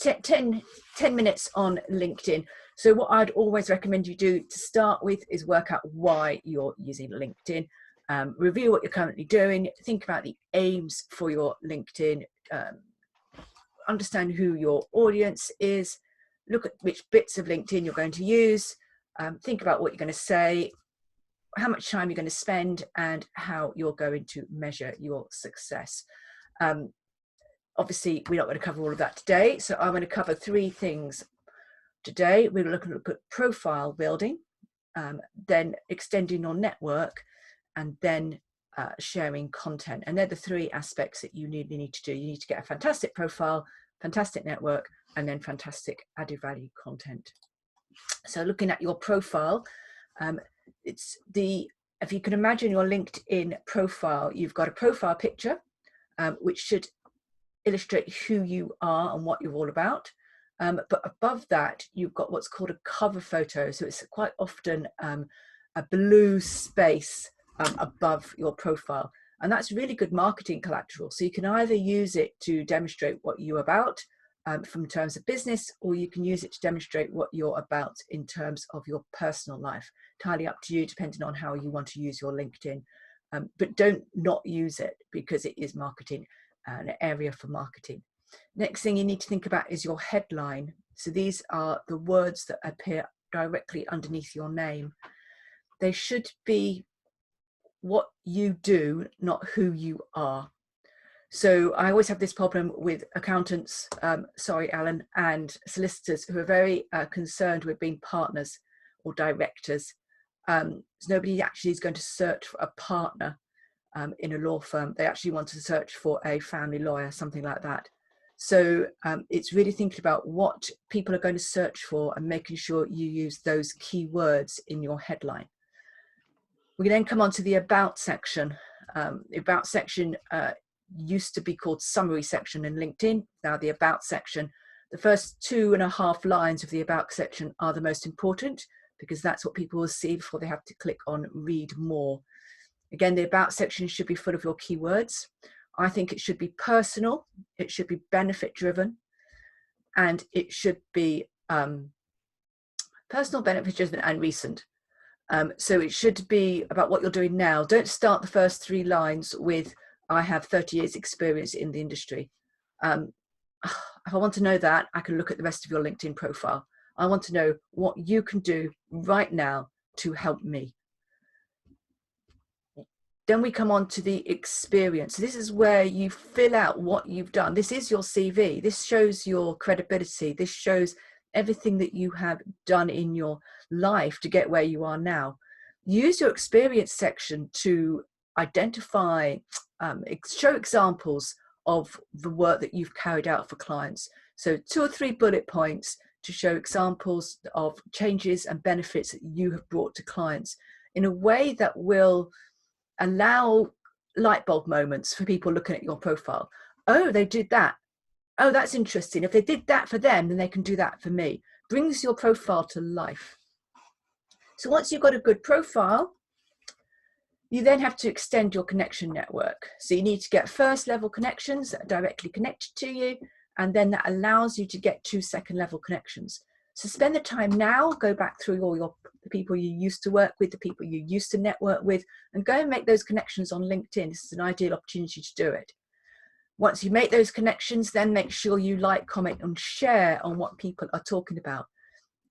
10 minutes on LinkedIn. So what I'd always recommend you do to start with is work out why you're using LinkedIn. Review what you're currently doing, think about the aims for your LinkedIn, understand who your audience is, look at which bits of LinkedIn you're going to use, think about what you're going to say, how much time you're going to spend, and how you're going to measure your success. Obviously, we're not going to cover all of that today, so I'm going to cover 3 things today. We're going to look at profile building, then extending your network, and then sharing content. And they're the 3 aspects that you need to do. You need to get a fantastic profile, fantastic network, and then fantastic added value content. So looking at your profile, if you can imagine your LinkedIn profile, you've got a profile picture, which should illustrate who you are and what you're all about. But above that, you've got what's called a cover photo. So it's quite often a blue space above your profile. And that's really good marketing collateral. So you can either use it to demonstrate what you're about from terms of business, or you can use it to demonstrate what you're about in terms of your personal life. Entirely up to you, depending on how you want to use your LinkedIn. But don't not use it, because it is marketing, an area for marketing. Next thing you need to think about is your headline. So these are the words that appear directly underneath your name. They should be what you do, not who you are. So I always have this problem with accountants, sorry, Alan, and solicitors who are very concerned with being partners or directors. So nobody actually is going to search for a partner in a law firm. They actually want to search for a family lawyer, something like that. So it's really thinking about what people are going to search for and making sure you use those keywords in your headline. We then come on to the about section. The about section used to be called summary section in LinkedIn. Now the about section, the first 2.5 lines of the about section are the most important, because that's what people will see before they have to click on read more. Again, the about section should be full of your keywords. I think it should be personal, it should be benefit driven, and it should be personal, benefit driven, and recent. So it should be about what you're doing now. Don't start the first 3 lines with, I have 30 years experience in the industry. If I want to know that, I can look at the rest of your LinkedIn profile. I want to know what you can do right now to help me. Then we come on to the experience. This is where you fill out what you've done. This is your CV. This shows your credibility. This shows everything that you have done in your life to get where you are now. Use your experience section to identify, show examples of the work that you've carried out for clients. So 2 or 3 bullet points to show examples of changes and benefits that you have brought to clients in a way that will allow light bulb moments for people looking at your profile. Oh, they did that. Oh, that's interesting. If they did that for them, then they can do that for me. Brings your profile to life. So once you've got a good profile, you then have to extend your connection network. So you need to get first level connections that are directly connected to you, and then that allows you to get 2 second level connections. So spend the time now, go back through all the people you used to work with, the people you used to network with, and go and make those connections on LinkedIn. This is an ideal opportunity to do it. Once you make those connections, then make sure you like, comment, and share on what people are talking about.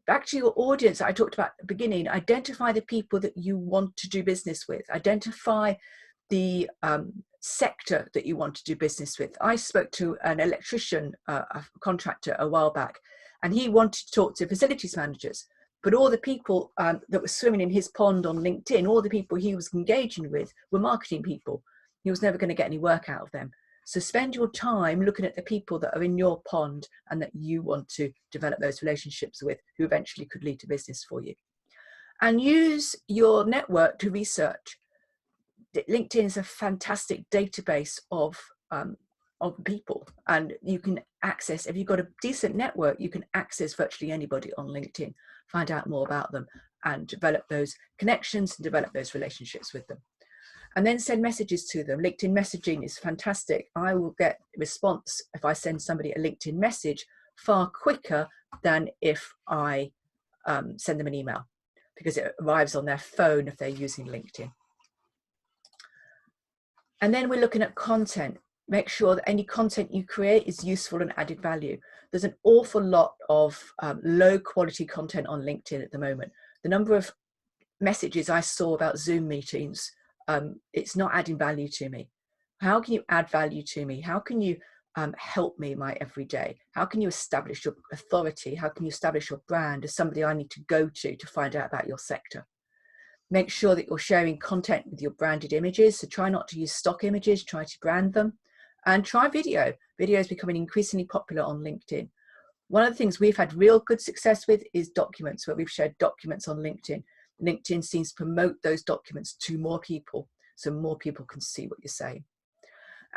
Back to your audience that I talked about at the beginning, identify the people that you want to do business with. Identify the sector that you want to do business with. I spoke to an electrician, a contractor, a while back, and he wanted to talk to facilities managers. But all the people that were swimming in his pond on LinkedIn, all the people he was engaging with were marketing people. He was never going to get any work out of them. So spend your time looking at the people that are in your pond and that you want to develop those relationships with, who eventually could lead to business for you. And use your network to research. LinkedIn is a fantastic database of people, and you can access, if you've got a decent network, you can access virtually anybody on LinkedIn, find out more about them, and develop those connections and develop those relationships with them. And then send messages to them. LinkedIn messaging is fantastic. I will get a response if I send somebody a LinkedIn message far quicker than if I send them an email, because it arrives on their phone if they're using LinkedIn. And then we're looking at content. Make sure that any content you create is useful and added value. There's an awful lot of low quality content on LinkedIn at the moment. The number of messages I saw about Zoom meetings, it's not adding value to me. How can you add value to me? How can you help me in my everyday? How can you establish your authority? How can you establish your brand as somebody I need to go to find out about your sector? Make sure that you're sharing content with your branded images. So try not to use stock images, try to brand them, and try video. Video is becoming increasingly popular on LinkedIn. One of the things we've had real good success with is documents, where we've shared documents on LinkedIn. LinkedIn seems to promote those documents to more people, so more people can see what you're saying.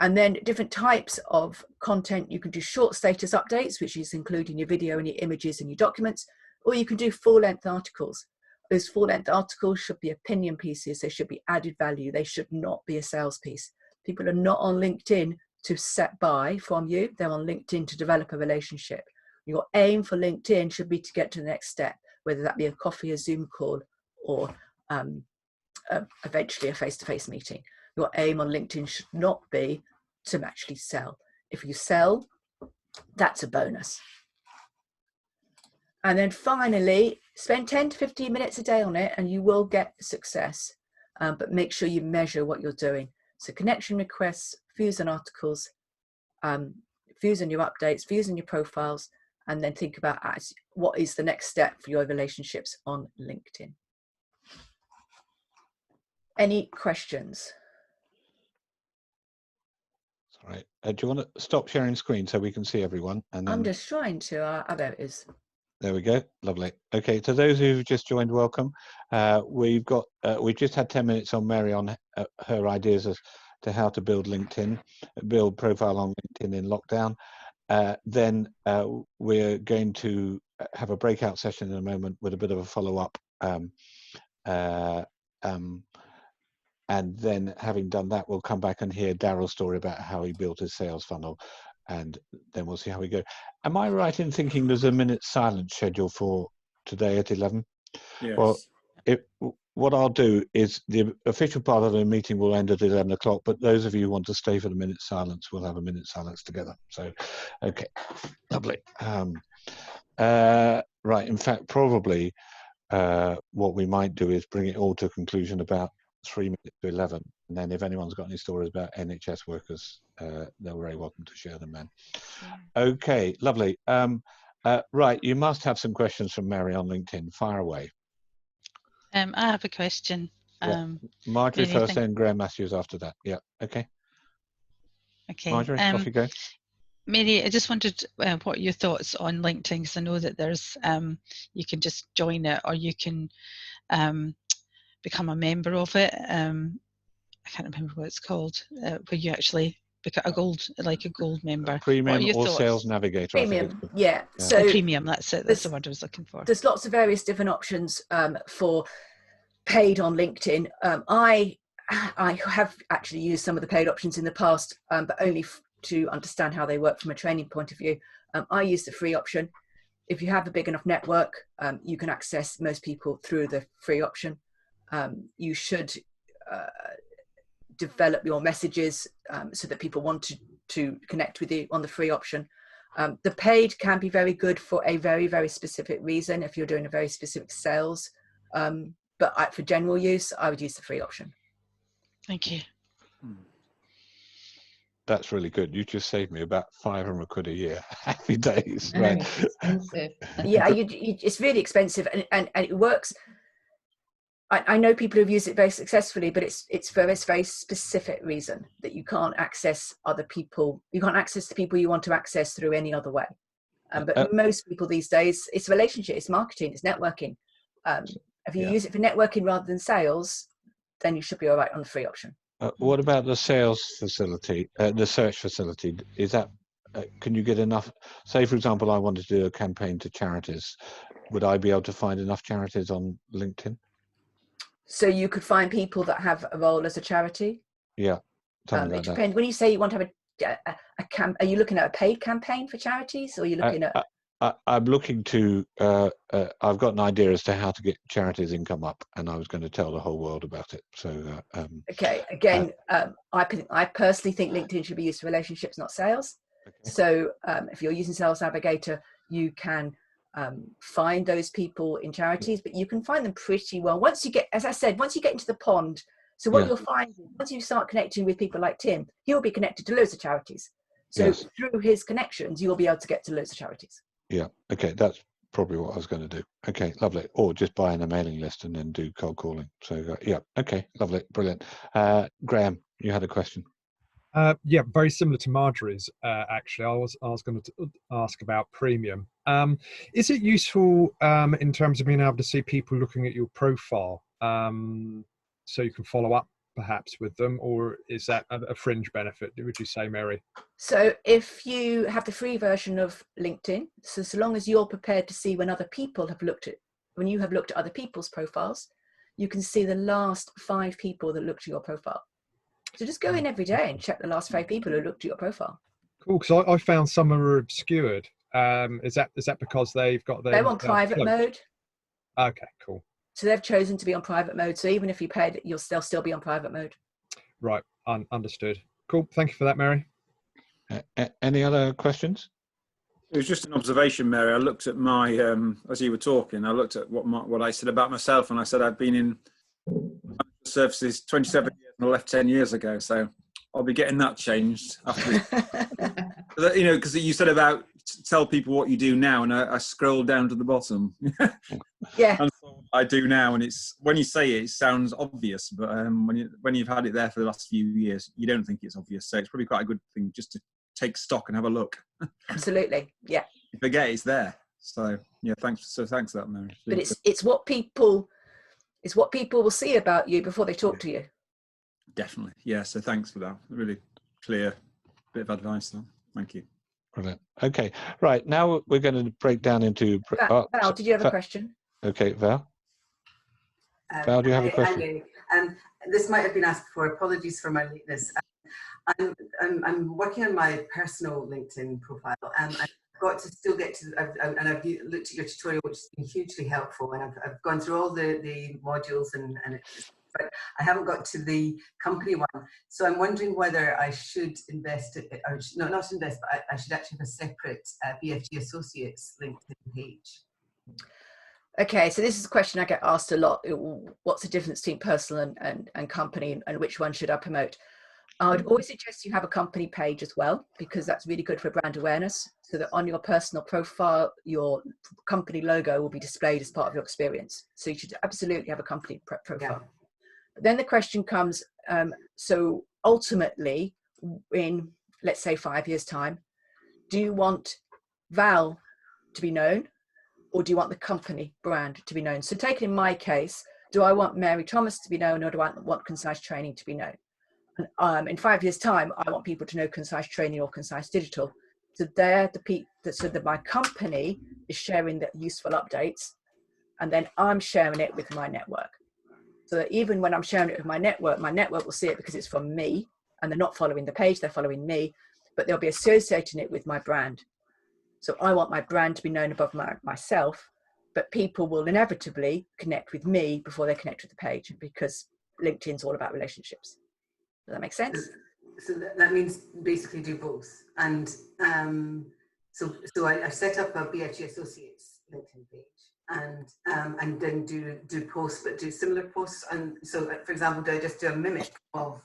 And then different types of content. You can do short status updates, which is including your video and your images and your documents, or you can do full-length articles. Those full-length articles should be opinion pieces. They should be added value. They should not be a sales piece. People are not on LinkedIn to buy from you. They're on LinkedIn to develop a relationship. Your aim for LinkedIn should be to get to the next step, whether that be a coffee, a Zoom call, or eventually a face-to-face meeting. Your aim on LinkedIn should not be to actually sell. If you sell, that's a bonus. And then finally, spend 10 to 15 minutes a day on it and you will get success. But make sure you measure what you're doing. So connection requests, views on articles, views on your updates, views on your profiles, and then think about what is the next step for your relationships on LinkedIn. Any questions? Sorry. Do you want to stop sharing screen so we can see everyone? And then... I'm just trying to. Oh, there it is. There we go. Lovely. Okay, to those who've just joined, welcome. We've just had 10 minutes on Mary on her ideas as to how to build LinkedIn, build profile on LinkedIn in lockdown. Then we're going to have a breakout session in a moment with a bit of a follow-up. And then having done that, we'll come back and hear Daryl's story about how he built his sales funnel, and then we'll see how we go. Am I right in thinking there's a minute silence schedule for today at 11? Yes. Well, what I'll do is the official part of the meeting will end at 11 o'clock, but those of you who want to stay for the minute silence, we'll have a minute silence together. So, okay, lovely. Right, in fact, probably what we might do is bring it all to a conclusion about 3 minutes to 11, and then if anyone's got any stories about NHS workers, they're very welcome to share them then. Okay, lovely. Right, you must have some questions from Mary on LinkedIn. Fire away. I have a question. Marjorie first, then Graham Matthews after that. Yeah, okay. Okay. Marjorie, off you go. Mary, I just wondered what your thoughts on LinkedIn, because I know that there's you can just join it, or you can become a member of it. I can't remember what it's called, where you actually become a gold member. Premium or thoughts? Sales Navigator. Premium, yeah. So premium, that's it. That's the word I was looking for. There's lots of various different options for paid on LinkedIn. I have actually used some of the paid options in the past, but only to understand how they work from a training point of view. I use the free option. If you have a big enough network, you can access most people through the free option. You should develop your messages so that people want to connect with you on the free option. The paid can be very good for a very, very specific reason if you're doing a very specific sales. But for general use, I would use the free option. Thank you. That's really good. You just saved me about 500 quid a year. Happy days, right? It's expensive. Yeah, it's really expensive, and it works. I know people who've used it very successfully, but it's for this very specific reason that you can't access other people. You can't access the people you want to access through any other way. But most people these days, it's relationship, it's marketing, it's networking. If you use it for networking rather than sales, then you should be all right on the free option. What about the sales facility, the search facility? Is that, can you get enough? Say, for example, I wanted to do a campaign to charities. Would I be able to find enough charities on LinkedIn? So you could find people that have a role as a charity? Yeah. It depends. When you say you want to have are you looking at a paid campaign for charities, or are you looking at I'm looking to. I've got an idea as to how to get charities' income up, and I was going to tell the whole world about it. So, okay, again, I personally think LinkedIn should be used for relationships, not sales. okay. So if you're using Sales Navigator, you can find those people in charities, but you can find them pretty well once you get, as I said, once you get into the pond. So what you'll find is once you start connecting with people like Tim, he'll be connected to loads of charities. So through his connections, you'll be able to get to loads of charities. Yeah. Okay. That's probably what I was going to do. Okay. Lovely. Or just buy in a mailing list and then do cold calling. So yeah. Okay. Lovely. Brilliant. Graham, you had a question. Yeah, very similar to Marjorie's. Actually, I was going to ask about premium. Is it useful in terms of being able to see people looking at your profile, so you can follow up perhaps with them, or is that a fringe benefit? Would you say, Mary? So if you have the free version of LinkedIn, so long as you're prepared to see when other people have looked at, when you have looked at other people's profiles, you can see the last 5 people that looked at your profile. So just go in every day and check the last 5 people who looked at your profile. Cool, because I found some are obscured. Is that because they've got their... They're on private mode. Okay, cool. So they've chosen to be on private mode. So even if you paid, they'll still be on private mode. Right, understood. Cool, thank you for that, Mary. Any other questions? It was just an observation, Mary. I looked at my, as you were talking, I looked at what I said about myself, and I said I'd been in services 27 years and I left 10 years ago. So I'll be getting that changed after this. You know, because you said about tell people what you do now, and I scrolled down to the bottom. Yeah. And so I do now, and it's when you say it, it sounds obvious, but when you've had it there for the last few years, you don't think it's obvious. So it's probably quite a good thing just to take stock and have a look. Absolutely, yeah. You forget it's there. So yeah, thanks for that, Mary. But it's what people will see about you before they talk to you. Definitely, yeah. So thanks for that. Really clear bit of advice there. Thank you. Brilliant. Okay, right now we're going to break down into. Val, did you have a question? Okay, Val. Val, do you have a question? This might have been asked before. Apologies for my lateness. I'm working on my personal LinkedIn profile, and I've got to still get to. I've looked at your tutorial, which has been hugely helpful, and I've gone through all the modules, but I haven't got to the company one. So I'm wondering whether I should invest, or not invest, but I should actually have a separate BFG Associates LinkedIn page. Okay, so this is a question I get asked a lot. What's the difference between personal and company, and which one should I promote? I would always suggest you have a company page as well, because that's really good for brand awareness, so that on your personal profile, your company logo will be displayed as part of your experience. So you should absolutely have a company profile. Yeah. But then the question comes, so ultimately, in, let's say, 5 years' time, do you want Val to be known, or do you want the company brand to be known? So taking in my case, do I want Mary Thomas to be known, or do I want Concise Training to be known? And in 5 years' time, I want people to know Concise Training or Concise Digital. So they're the people, so that my company is sharing the useful updates, and then I'm sharing it with my network. So that even when I'm sharing it with my network will see it because it's from me, and they're not following the page, they're following me, but they'll be associating it with my brand. So I want my brand to be known above myself, but people will inevitably connect with me before they connect with the page, because LinkedIn's all about relationships. Does that make sense? So that means basically do both. And so I set up a BFG Associates LinkedIn page, and then do posts, but do similar posts. And so, for example, do I just do a mimic of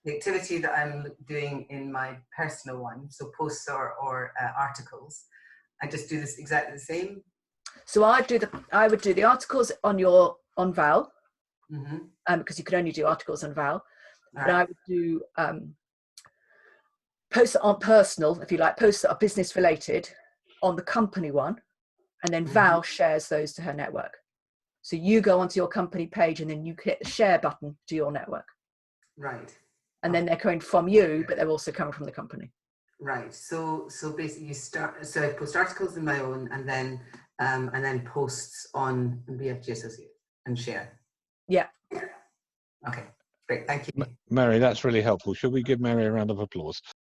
the activity that I'm doing in my personal one? So posts or articles. I just do this exactly the same. So I would do the articles on Val, because you can only do articles on Val. But I would do posts on personal, if you like, posts that are business related on the company one, and then Val shares those to her network. So you go onto your company page, and then you hit the share button to your network. Right. And then they're coming from you, but they're also coming from the company. Right. So basically, I post articles in my own, and then posts on BFG Associates and share. Yeah. Okay. Great. Thank you. Mary, that's really helpful. Should we give Mary a round of applause?